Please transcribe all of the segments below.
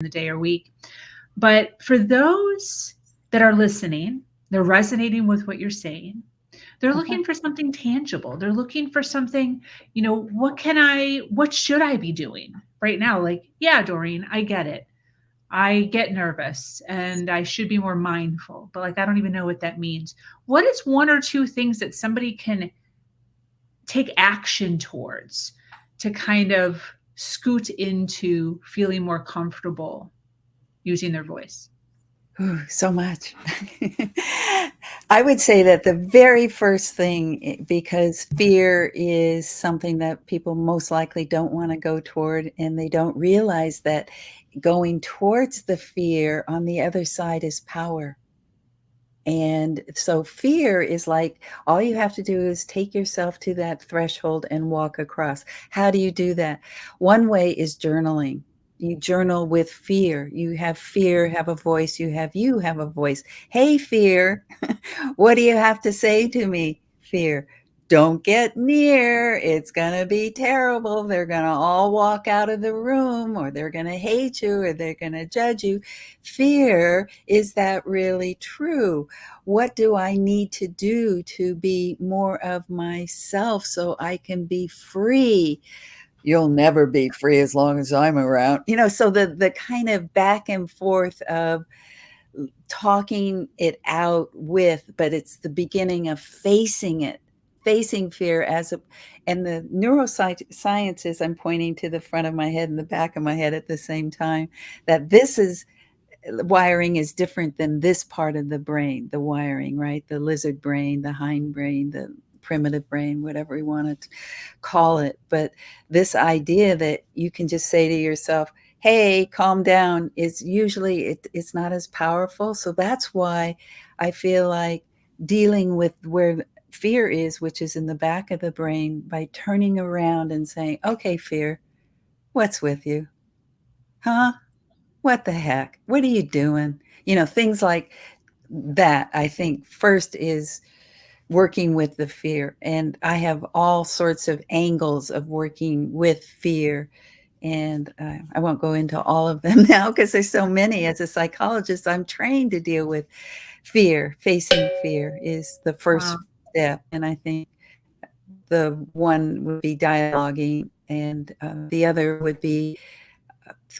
the day or week. But for those that are listening, they're resonating with what you're saying. They're Uh-huh. looking for something tangible. They're looking for something, what should I be doing right now? Like, yeah, Doreen, I get it. I get nervous and I should be more mindful, but like, I don't even know what that means. What is one or two things that somebody can take action towards to kind of scoot into feeling more comfortable using their voice? Ooh, so much. I would say that the very first thing, because fear is something that people most likely don't want to go toward, and they don't realize that going towards the fear on the other side is power. And so fear is like, all you have to do is take yourself to that threshold and walk across. How do you do that? One way is journaling. You journal with fear. You have fear, have a voice. You have a voice. Hey, fear, what do you have to say to me? Fear, don't get near. It's going to be terrible. They're going to all walk out of the room, or they're going to hate you, or they're going to judge you. Fear, is that really true? What do I need to do to be more of myself so I can be free? You'll never be free as long as I'm around. So the kind of back and forth of talking it out with, but it's the beginning of facing it, facing fear and the neurosciences, I'm pointing to the front of my head and the back of my head at the same time, that this is wiring is different than this part of the brain, the wiring, right? The lizard brain, the hind brain, the primitive brain, whatever we want to call it. But this idea that you can just say to yourself, hey, calm down, is usually it's not as powerful. So that's why I feel like dealing with where fear is, which is in the back of the brain, by turning around and saying, okay, fear, what's with you? Huh? What the heck? What are you doing? Things like that. I think first is working with the fear. And I have all sorts of angles of working with fear. And I won't go into all of them now because there's so many. As a psychologist, I'm trained to deal with fear. Facing fear is the first Wow. step. And I think the one would be dialoguing, and the other would be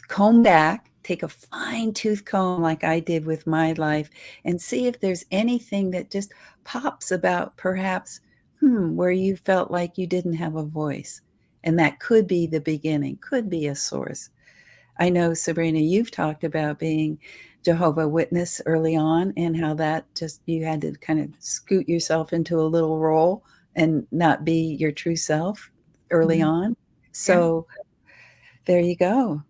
comb back, take a fine tooth comb like I did with my life, and see if there's anything that just pops about, perhaps, where you felt like you didn't have a voice. And that could be the beginning, could be a source. I know, Sabrina, you've talked about being Jehovah Witness early on, and how that just, you had to kind of scoot yourself into a little role and not be your true self early Mhm. on. Yeah. So there you go.